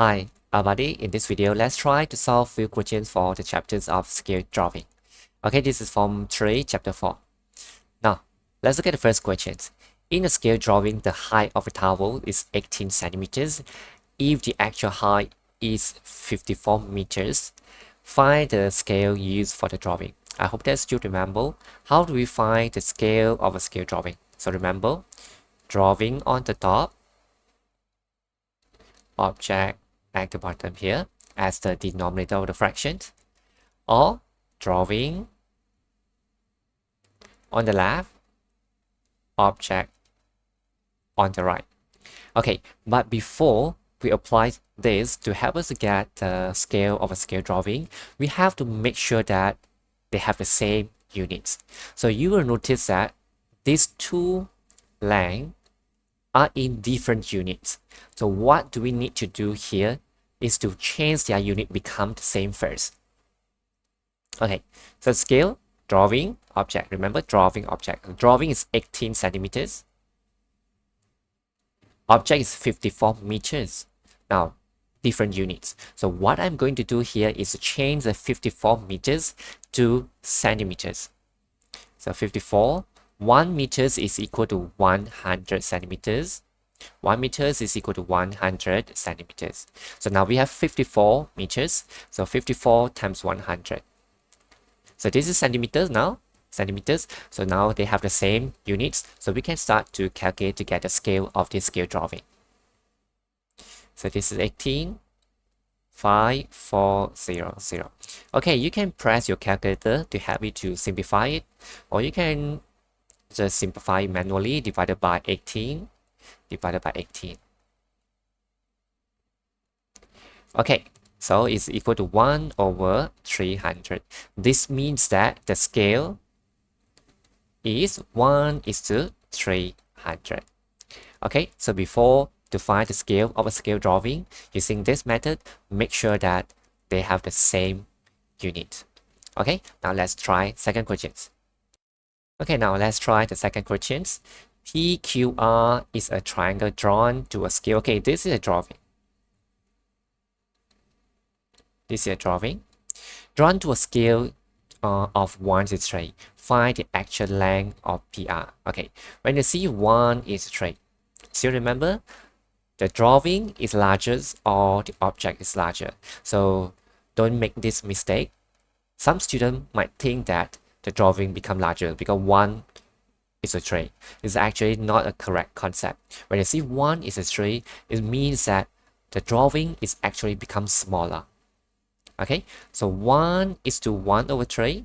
Hi, everybody. In this video, let's try to solve few questions for the chapters of scale drawing. Okay, this is from 3, chapter 4. Now, let's look at the first questions. In a scale drawing, the height of a towel is 18 centimeters. If the actual height is 54 meters, find the scale used for the drawing. I hope that you remember. How do we find the scale of a scale drawing? So remember, drawing on the top, object at the bottom here as the denominator of the fractions, or drawing on the left, object on the right. Okay, but before we apply this to help us get the scale of a scale drawing, we have to make sure that they have the same units. So you will notice that these two lengths are in different units. So what do we need to do here is to change their unit become the same first. Okay, so scale, drawing, object. Remember, drawing, object. Drawing is 18 centimeters. Object is 54 meters. Now, different units. So what I'm going to do here is to change the 54 meters to centimeters. So 54, 1 meters is equal to 100 centimeters. 1 meters is equal to 100 centimeters. So now we have 54 meters. So 54 times 100. So this is centimeters now. Centimeters. So now they have the same units. So we can start to calculate to get the scale of this scale drawing. So this is 18, 5, 4, 0, 0. Okay, you can press your calculator to help you to simplify it. Or you can just simplify manually, divided by 18. Divided by 18. Okay, so it's equal to 1 over 300. This means that the scale is 1 is to 300. Okay, so before to find the scale of a scale drawing, using this method, make sure that they have the same unit. Okay, now let's try second questions. Okay, now let's try the second questions. PQR is a triangle drawn to a scale. Okay, this is a drawing. This is a drawing. Drawn to a scale of 1 to 3. Find the actual length of PR. Okay, when you see 1 is 3, still remember the drawing is larger or the object is larger. So don't make this mistake. Some students might think that the drawing become larger because 1 is a 3. It's actually not a correct concept. When you see 1 is a 3, it means that the drawing is actually become smaller. Okay, so 1 is to 1 over 3.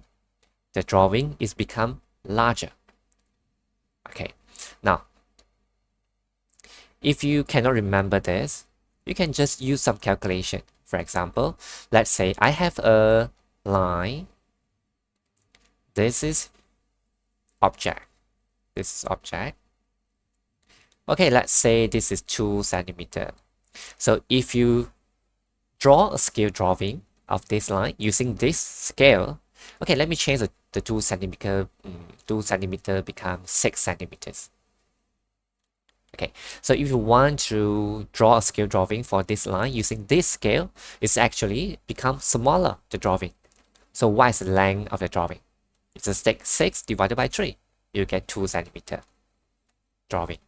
The drawing is become larger. Okay, now, if you cannot remember this, you can just use some calculation. For example, let's say I have a line. This is object. This is object. Okay, let's say this is 2 centimeter. So if you draw a scale drawing of this line using this scale, okay, let me change the 2 centimeter. 2 centimeter becomes 6 centimeters. Okay, so if you want to draw a scale drawing for this line using this scale, it's actually become smaller, the drawing. So what is the length of the drawing? It's just take 6 divided by 3. You get 2 centimeter drawing.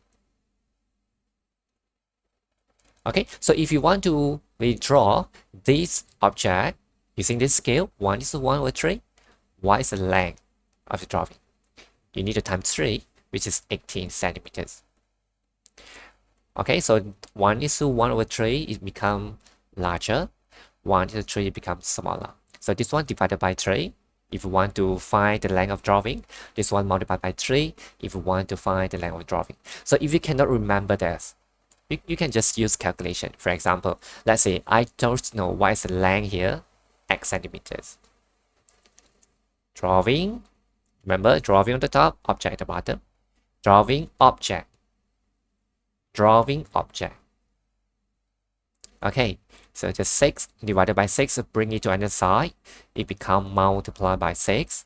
Okay, so if you want to redraw this object using this scale, 1 is to 1 over 3, what is the length of the drawing? You need to times 3, which is 18 centimeters. Okay, so 1 is to 1 over 3, it becomes larger. 1 to 3 becomes smaller. So this one divided by 3. If you want to find the length of drawing, this one multiplied by 3 if you want to find the length of drawing. So if you cannot remember this, you can just use calculation. For example, let's say I don't know what is the length here, x centimeters. Drawing, remember drawing on the top, object at the bottom. Drawing object. Drawing object. Okay, so just 6 divided by 6, bring it to another side. It becomes multiplied by 6.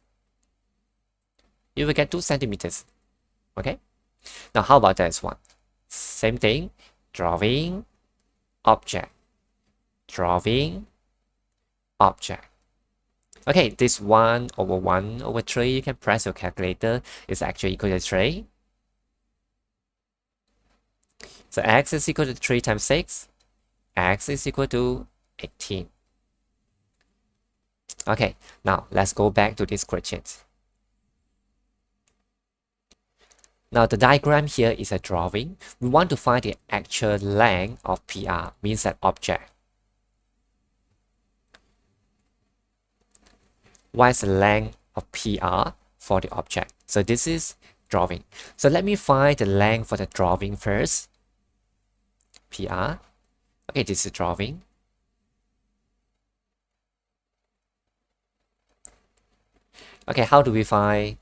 You will get 2 centimeters. Okay, now how about this one? Same thing, drawing object. drawing object. Okay, this 1 over 1 over 3, you can press your calculator, is actually equal to 3. So x is equal to 3 times 6. X is equal to 18. Okay, now let's go back to these questions. Now the diagram here is a drawing. We want to find the actual length of PR, means that object. What is the length of PR for the object? So this is drawing. So let me find the length for the drawing first. PR. Okay, this is drawing. Okay, how do we find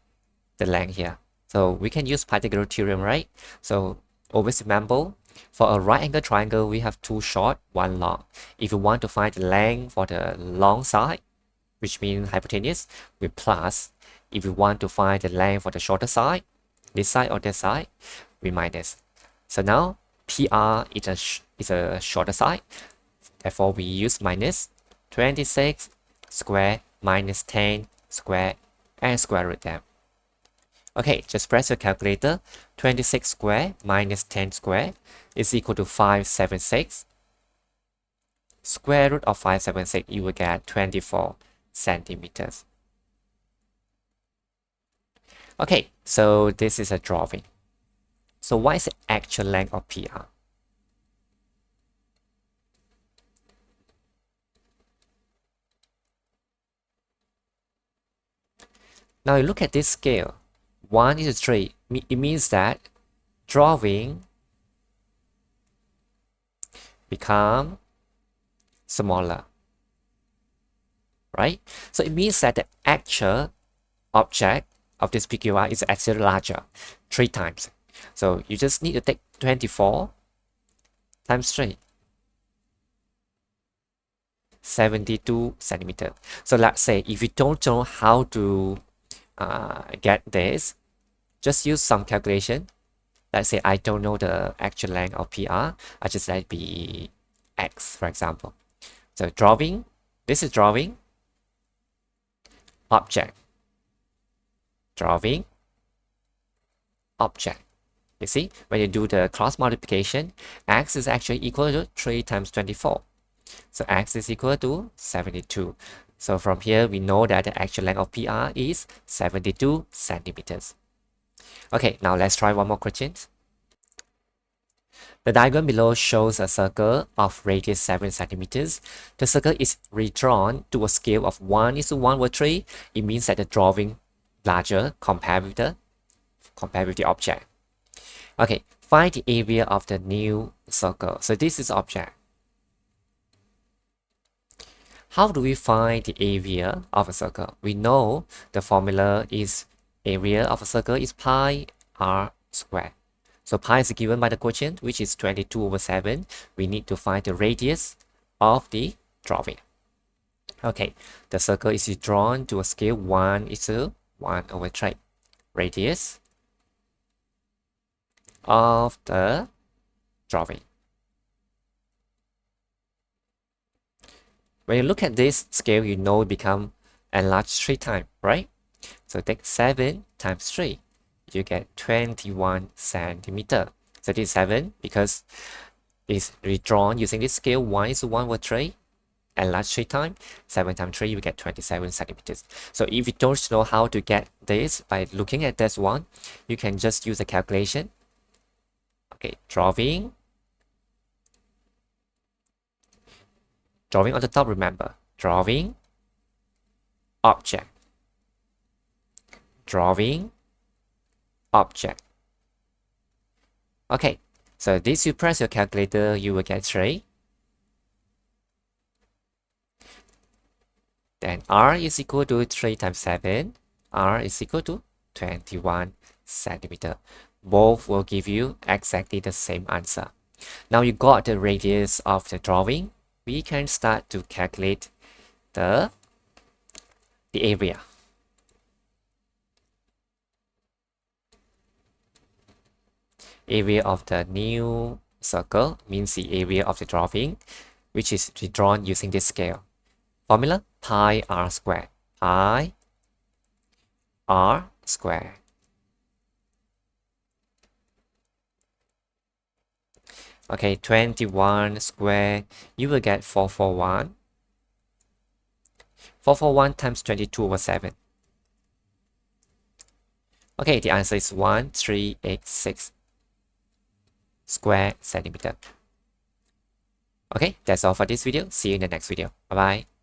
the length here? So we can use Pythagorean theorem, right? So always remember, for a right angle triangle, we have two short, one long. If you want to find the length for the long side, which means hypotenuse, we plus. If you want to find the length for the shorter side, this side or this side, we minus. So now PR is a shorter side. Therefore, we use minus 26 square minus 10 square and square root them. Okay, just press your calculator. 26 square minus 10 square is equal to 576. Square root of 576, you will get 24 centimeters. Okay, so this is a drawing. So what is the actual length of PR? Now you look at this scale. 1 is 3. It means that drawing become smaller, right? So it means that the actual object of this PQR is actually larger, 3 times. So you just need to take 24 times 3. 72 centimeter. So let's say if you don't know how to get this, just use some calculation. Let's say I don't know the actual length of PR. I just let it be X, for example. So drawing, this is drawing, object, drawing, object. You see, when you do the cross multiplication, X is actually equal to 3 times 24. So X is equal to 72. So from here, we know that the actual length of PR is 72 centimeters. Okay, now let's try one more question. The diagram below shows a circle of radius 7 centimeters. The circle is redrawn to a scale of 1:1/3. It means that the drawing larger compared with the object. Okay, find the area of the new circle. So this is object. How do we find the area of a circle? We know the formula is area of a circle is pi r squared. So pi is given by the quotient, which is 22/7. We need to find the radius of the drawing. Okay, the circle is drawn to a scale 1:1/3. Radius of the drawing. When you look at this scale, you know it become enlarged 3 times, right? So take 7 times 3, you get 21 centimeter. So this is 7 because it's redrawn using this scale 1:1/3, enlarged 3 times. 7 times 3, you get 27 centimeters. So if you don't know how to get this by looking at this one, you can just use a calculation. Okay, drawing on the top, remember, drawing, object, drawing, object. Okay, so this you press your calculator, you will get 3. Then R is equal to 3 times 7. R is equal to 21 centimeter. Both will give you exactly the same answer. Now you got the radius of the drawing. We can start to calculate the area. Area of the new circle means the area of the drawing. which is drawn using this scale. Formula pi r squared. Pi r squared. Okay, 21 squared, you will get 441. 441 times 22 over 7. Okay, the answer is 1386 square centimeter. Okay, that's all for this video. See you in the next video. Bye bye.